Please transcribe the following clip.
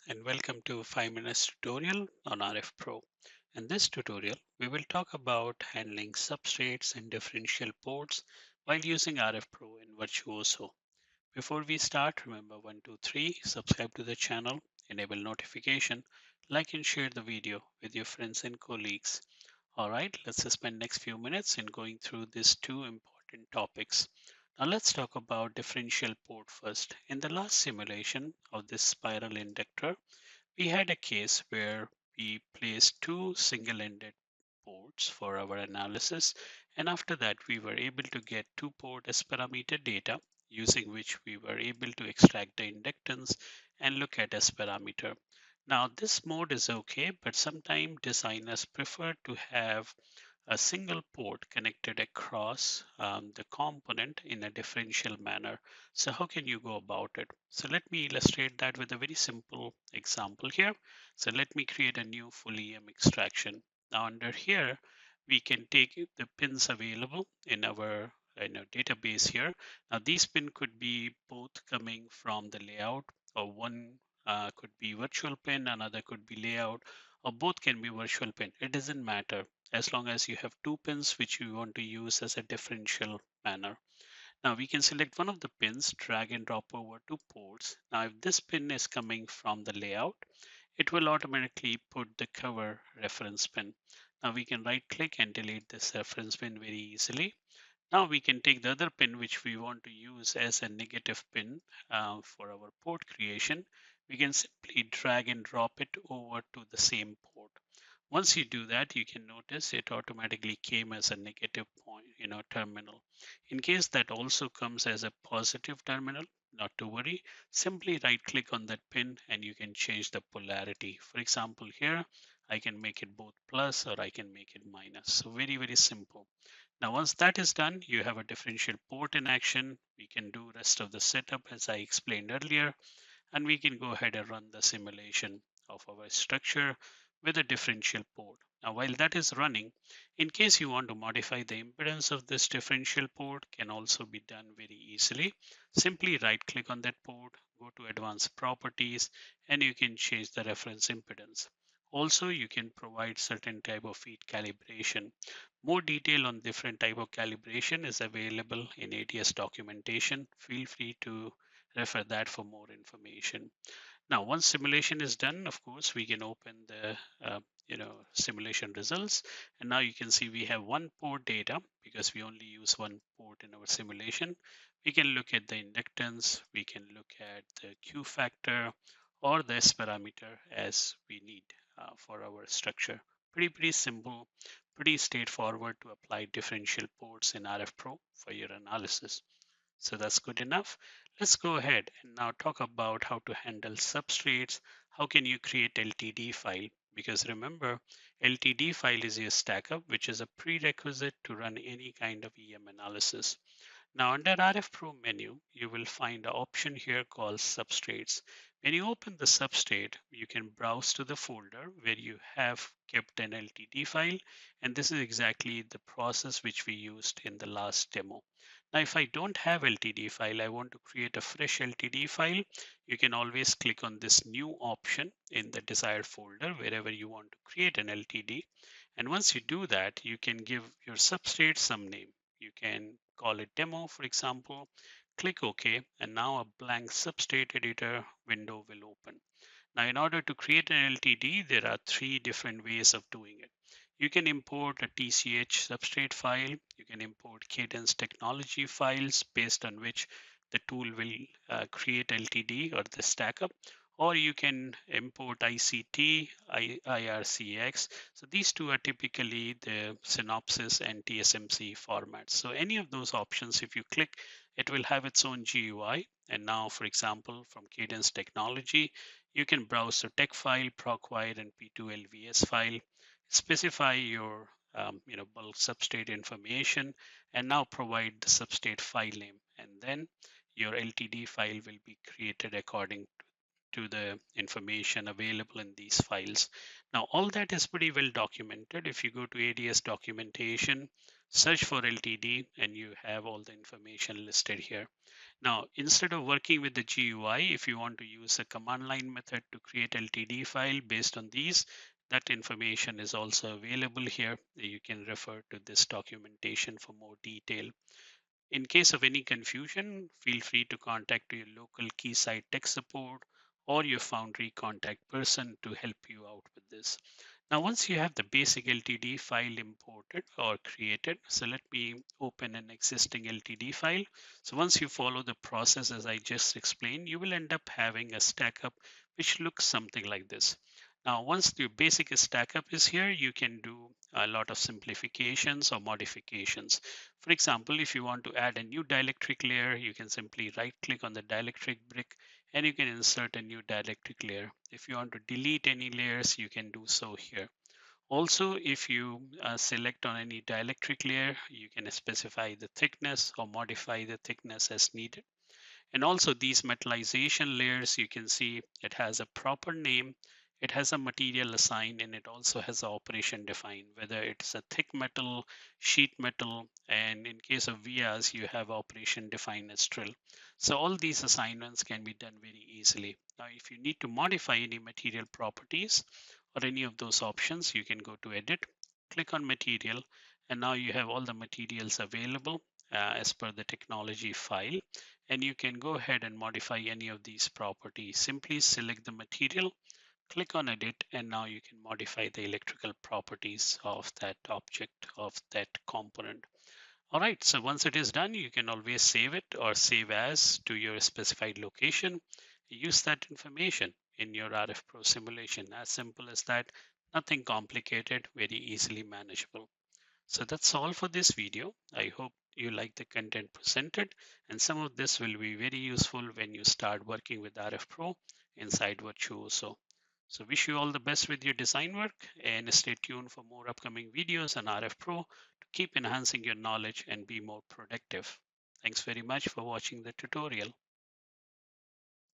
and welcome to 5 minutes tutorial on RFPro. In this tutorial, we will talk about handling substrates and differential ports while using RFPro in Virtuoso. Before we start, remember 1, 2, 3, subscribe to the channel, enable notification, like and share the video with your friends and colleagues. All right, let's spend next few minutes in going through these two important topics. Now let's talk about differential port first. In the last simulation of this spiral inductor, we had a case where we placed two single-ended ports for our analysis, and after that we were able to get two-port S parameter data using which we were able to extract the inductance and look at S parameter. Now this mode is okay, but sometimes designers prefer to have a single port connected across the component in a differential manner. So how can you go about it? So let me illustrate that with a very simple example here. So let me create a new full EM extraction. Now under here, we can take the pins available in our database here. Now these pins could be both coming from the layout, or one could be virtual pin, another could be layout, or both can be virtual pin. It doesn't matter as long as you have two pins which you want to use as a differential manner. Now we can select one of the pins, drag and drop over to ports. Now if this pin is coming from the layout, it will automatically put the cover reference pin. Now we can right click and delete this reference pin very easily. Now we can take the other pin which we want to use as a negative pin for our port creation. We can simply drag and drop it over to the same port. Once you do that, you can notice it automatically came as a negative point, terminal. In case that also comes as a positive terminal, not to worry, simply right click on that pin and you can change the polarity. For example, here, I can make it both plus or I can make it minus. So very, very simple. Now, once that is done, you have a differential port in action. We can do rest of the setup as I explained earlier, and we can go ahead and run the simulation of our structure with a differential port. Now, while that is running, in case you want to modify the impedance of this differential port, can also be done very easily. Simply right click on that port, go to advanced properties, and you can change the reference impedance. Also, you can provide certain type of feed calibration. More detail on different type of calibration is available in ATS documentation. Feel free to refer that for more information. Now, once simulation is done, of course, we can open the simulation results. And now you can see we have one port data because we only use one port in our simulation. We can look at the inductance, we can look at the Q factor or the S parameter as we need for our structure. Pretty simple, pretty straightforward to apply differential ports in RFPro for your analysis. So that's good enough. Let's go ahead and now talk about how to handle substrates. How can you create LTD file? Because remember, LTD file is your stackup, which is a prerequisite to run any kind of EM analysis. Now under RFPro menu, you will find an option here called substrates. When you open the substrate, you can browse to the folder where you have kept an LTD file. And this is exactly the process which we used in the last demo. Now, if I don't have LTD file, I want to create a fresh LTD file. You can always click on this new option in the desired folder wherever you want to create an LTD. And once you do that, you can give your substrate some name. You can call it demo, for example, click OK, and now a blank substrate editor window will open. Now, in order to create an LTD, there are three different ways of doing it. You can import a TCH substrate file. You can import Cadence technology files based on which the tool will create LTD or the stackup, or you can import ICT, IRCX. So these two are typically the Synopsys and TSMC formats. So any of those options, if you click, it will have its own GUI. And now, for example, from Cadence technology, you can browse the tex file, procwire, and P2LVS file, specify your bulk substrate information, and now provide the substrate file name. And then your LTD file will be created according to the information available in these files. Now, all that is pretty well documented. If you go to ADS documentation, search for LTD, and you have all the information listed here. Now, instead of working with the GUI, if you want to use a command line method to create LTD file based on these, that information is also available here. You can refer to this documentation for more detail. In case of any confusion, feel free to contact your local Keysight tech support or your Foundry contact person to help you out with this. Now, once you have the basic LTD file imported or created, so let me open an existing LTD file. So once you follow the process as I just explained, you will end up having a stackup which looks something like this. Now, once the basic stackup is here, you can do a lot of simplifications or modifications. For example, if you want to add a new dielectric layer, you can simply right click on the dielectric brick and you can insert a new dielectric layer. If you want to delete any layers, you can do so here. Also, if you select on any dielectric layer, you can specify the thickness or modify the thickness as needed. And also these metallization layers, you can see it has a proper name, it has a material assigned, and it also has an operation defined, whether it's a thick metal, sheet metal, and in case of vias, you have operation defined as drill. So all these assignments can be done very easily. Now, if you need to modify any material properties or any of those options, you can go to edit, click on material, and now you have all the materials available as per the technology file, and you can go ahead and modify any of these properties. Simply select the material, click on edit, and now you can modify the electrical properties of that object, of that component. All right, so once it is done, you can always save it or save as to your specified location. Use that information in your RFPro simulation. As simple as that, nothing complicated, very easily manageable. So that's all for this video. I hope you like the content presented, and some of this will be very useful when you start working with RFPro inside Virtuoso. So wish you all the best with your design work, and stay tuned for more upcoming videos on RFPro to keep enhancing your knowledge and be more productive. Thanks very much for watching the tutorial.